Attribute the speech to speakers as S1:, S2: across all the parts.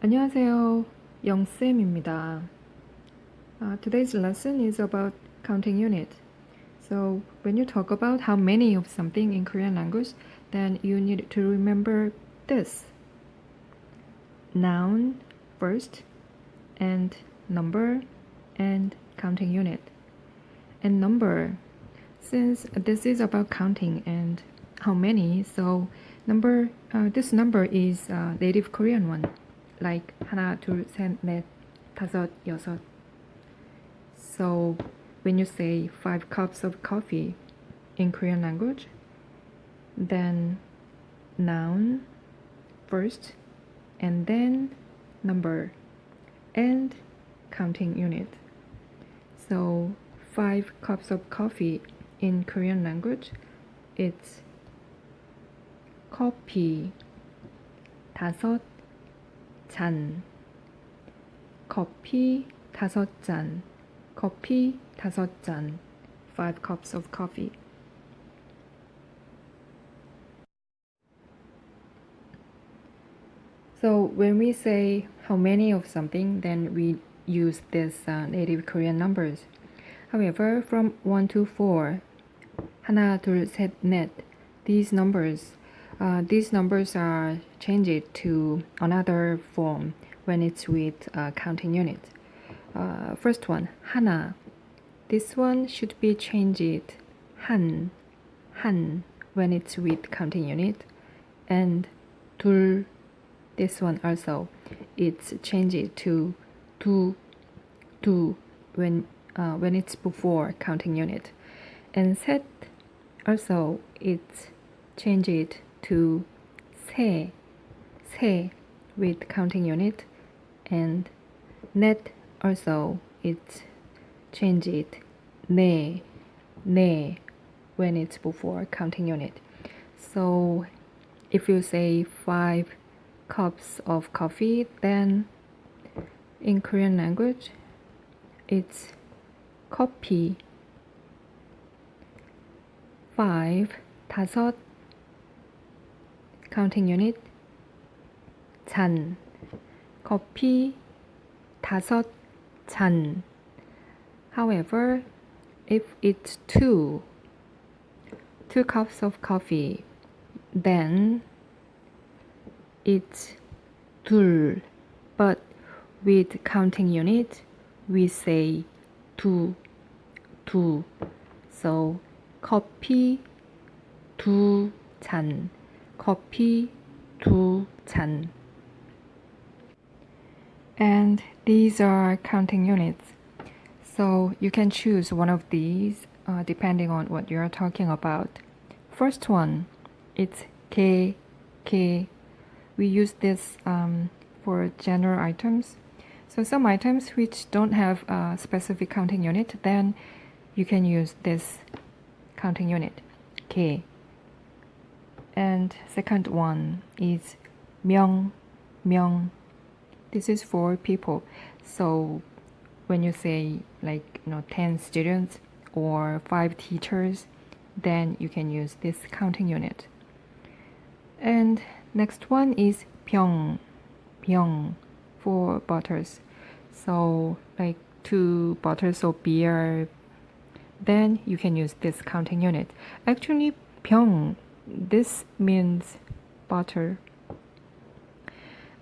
S1: 안녕하세요. 영쌤입니다. Today's lesson is about counting unit. So when you talk about how many of something in Korean language, then you need to remember this. Noun first, and number, and counting unit. And number, since this is about counting and how many, so this number is a native Korean one. Like 하나, 둘, 셋, 넷, 다섯, 여섯. So when you say 5 cups of coffee in Korean language, then noun first, and then number, and counting unit. So 5 cups of coffee in Korean language, it's 커피 다섯 잔. 커피 다섯 잔. 커피 다섯 잔. 5 cups of coffee. So when we say how many of something, then we use this native Korean numbers. However, from 1 to 4, 하나, 둘, 셋, 넷, these numbers are changed to another form when it's with counting unit. First one, 하나. This one should be changed 한 when it's with counting unit. And 둘, this one also, it's changed to 두 when it's before counting unit. And 셋, also it's changed to 세 with counting unit. And 넷, also it's changed 네 when it's before counting unit. So if you say 5 cups of coffee, then in Korean language it's 커피. 5, 다섯, counting unit, 잔. 커피 다섯 잔. However, if it's 2 cups of coffee, then it's 둘. But with counting unit, we say 두. So 커피 두 잔. 커피 두 잔. And these are counting units. So you can choose one of these depending on what you're talking about. First one, it's 개. We use this for general items. So some items which don't have a specific counting unit, then you can use this counting unit, 개. And second one is 명. This is for people. So when you say 10 students or 5 teachers, then you can use this counting unit. And next one is 병 for bottles. So like 2 bottles of beer, then you can use this counting unit. Actually, 병, this means bottle.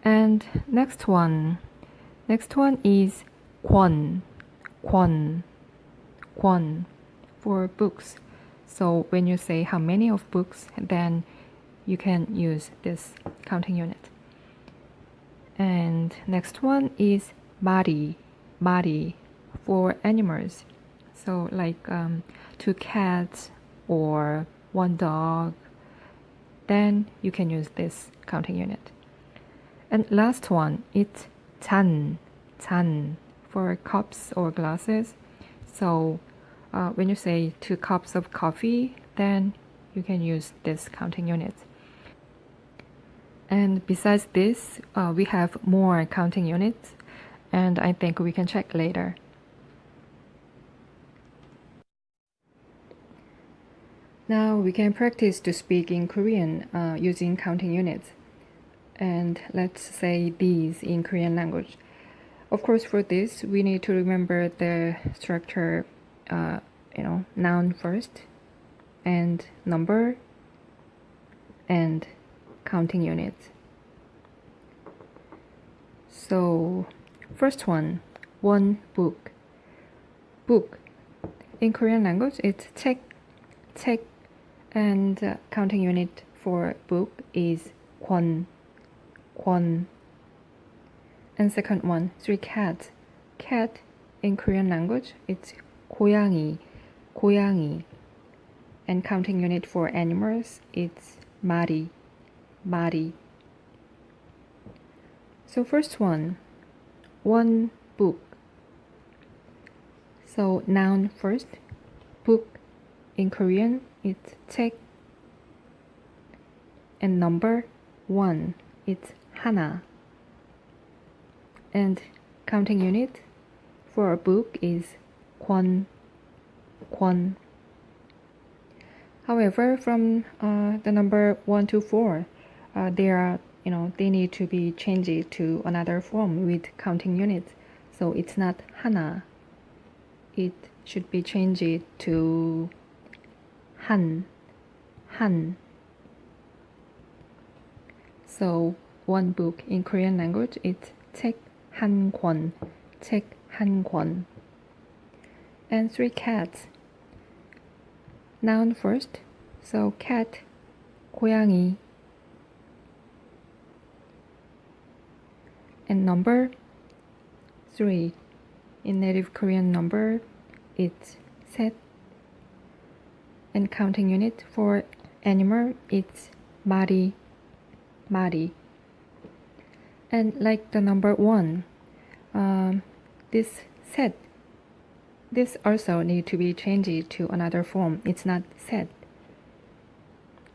S1: And next one is 권 for books. So when you say how many of books, then you can use this counting unit. And next one is 마리 for animals. So like 2 cats or 1 dog, then you can use this counting unit. And last one, it's 잔 for cups or glasses. So when you say 2 cups of coffee, then you can use this counting unit. And besides this, we have more counting units, and I think we can check later. Now we can practice to speak in Korean using counting units. and let's say these in Korean language. Of course, for this, we need to remember the structure, noun first, and number, and counting units. So, first one book. Book. In Korean language, it's 책, and counting unit for book is 권. And second one, three cats. Cat in Korean language, it's 고양이. And counting unit for animals, it's 마리. So first one book. So noun first, book in Korean, it's 책. And number one, it's 하나. And counting unit for a book is 권. However, from the number 1 to 4, they need to be changed to another form with counting units. So it's not 하나. It should be changed to 한. So one book in Korean language, it's 책 한 권. And three cats. Noun first. So cat, 고양이. And number 3. In native Korean number, it's 셋. And counting unit for animal, it's 마리. And like the number 1, this 셋, this also need to be changed to another form. It's not 셋.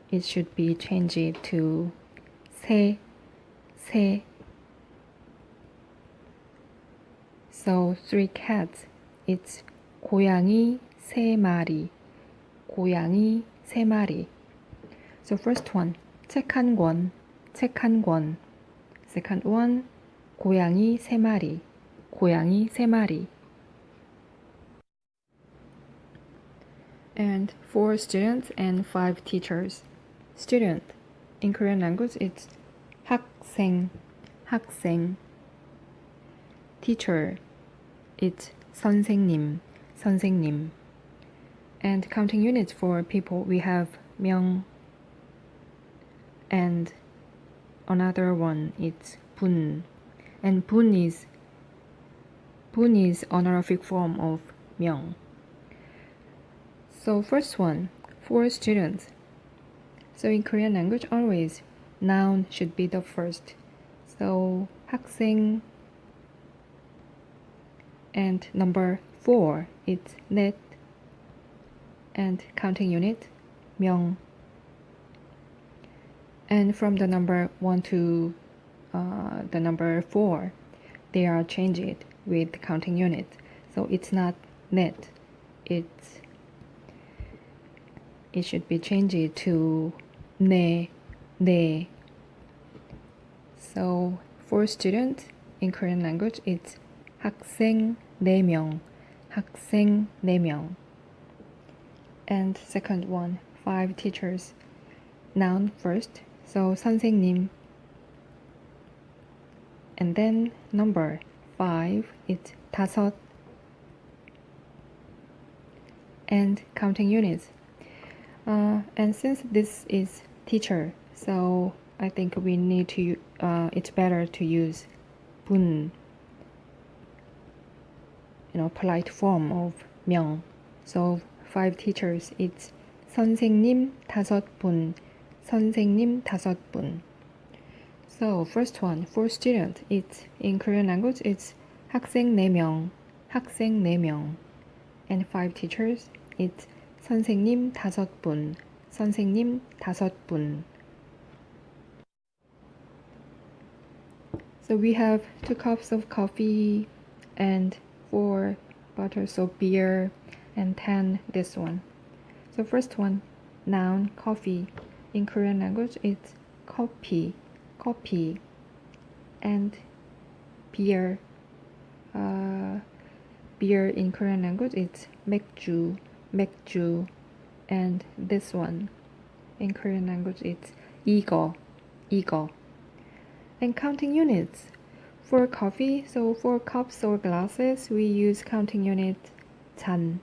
S1: It should be changed to 세. So three cats, it's 고양이 세 마리. So first one, 책 한 권. Second one, 고양이 세 마리. And 4 students and 5 teachers. Student, in Korean language, it's 학생. Teacher, it's 선생님. And counting units for people, we have 명. And another one, it's 분. And 분 is honorific form of 명. So first one, 4 students. So in Korean language, always noun should be the first. So 학생. And number 4, it's 넷. And counting unit, 명. And from the number 1 to the number 4, they are changed with counting unit. So it's not 넷. It should be changed to 네. So for students in Korean language, it's 학생 4명. And second one, 5 teachers. Noun first, so 선생님. And then number 5, it's 다섯. And counting units. And since this is teacher, so I think we need to, it's better to use 분. Polite form of 명. So 5 teachers, it's 선생님 5분. So first one, for student, it's in Korean language, it's 학생 4명. And 5 teachers, it's 선생님 5분. So we have 2 cups of coffee and 4 bottles of beer and 10 this one. So first one, noun, coffee. In Korean language, it's 커피. coffee, and beer. Beer in Korean language it's 맥주, 맥주, and this one in Korean language it's 이거, 이거. And counting units. For coffee, so for cups or glasses, we use counting unit 잔.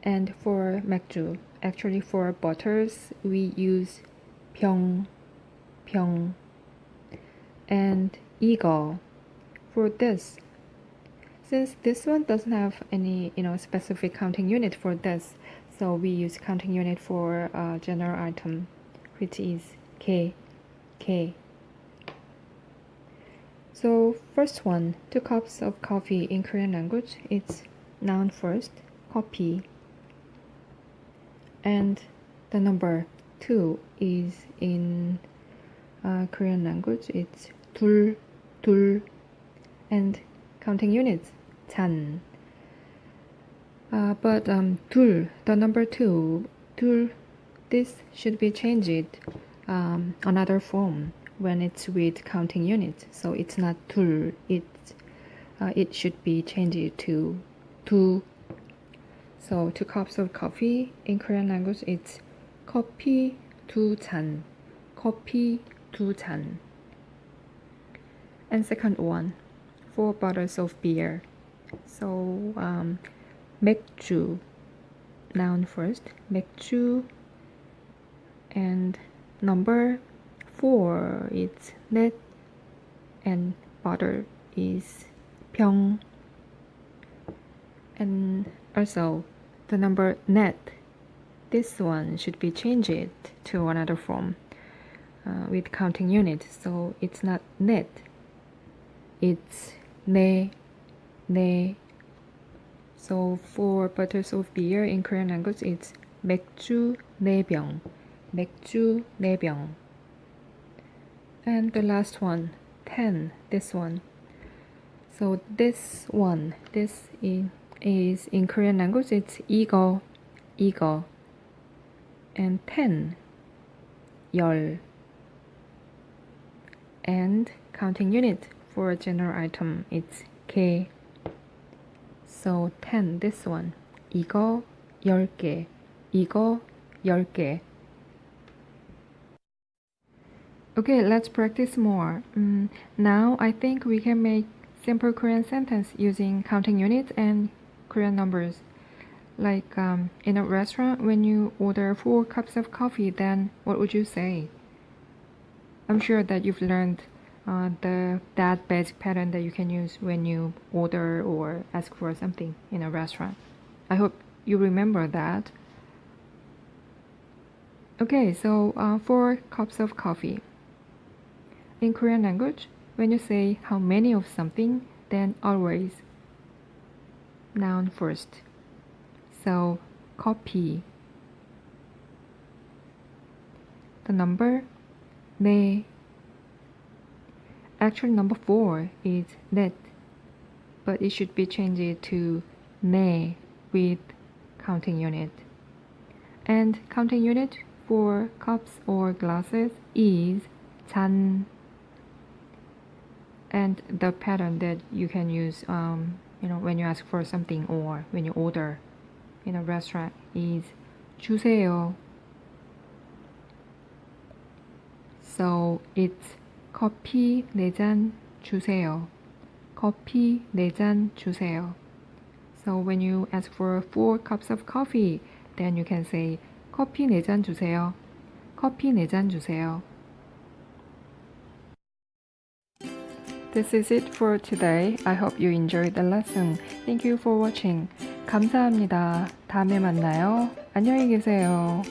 S1: And for 맥주, actually for bottles, we use 병, 병. And 이거, for this. Since this one doesn't have any, specific counting unit for this, so we use counting unit for general item, which is K, K. So first one, 2 cups of coffee in Korean language, it's noun first, coffee. And the number 2 is in Korean language, it's 둘, 둘. And counting units, 잔. But 둘, the number 2, 둘, this should be changed another form when it's with counting units. So it's not 둘, it should be changed to 두. So 2 cups of coffee in Korean language it's 커피 두 잔, 커피 두 잔. And second one, 4 bottles of beer. So 맥주, noun first, 맥주, and number 4 it's 넷, and bottle is 병. And also the number 넷, this one should be changed to another form with counting unit. So it's not 넷, it's 네, 네. So 4 bottles of beer in Korean language it's 맥주 4병, 맥주 4병. And the last one, 10, this one. So this one, this is in Korean language it's 이거, 이거. And 10, 열. And counting unit for a general item it's K. So 10, this one, 이거 10개, 이거 10개. Okay, let's practice more. Now I think we can make simple Korean sentence using counting units and Korean numbers. Like in a restaurant, when you order 4 cups of coffee, then what would you say? I'm sure that you've learned that basic pattern that you can use when you order or ask for something in a restaurant. I hope you remember that. Okay, so 4 cups of coffee. In Korean language, when you say how many of something, then always noun first. So 커피. The number 네. Actually number 4 is 넷, but it should be changed to 네 with counting unit. And counting unit for cups or glasses is 잔. And the pattern that you can use when you ask for something or when you order in a restaurant is 주세요. So it's 커피 4잔 주세요. 커피 4잔 주세요. So when you ask for 4 cups of coffee, then you can say 커피 4잔 주세요. 커피 4잔 주세요. This is it for today. I hope you enjoyed the lesson. Thank you for watching. 감사합니다. 다음에 만나요. 안녕히 계세요.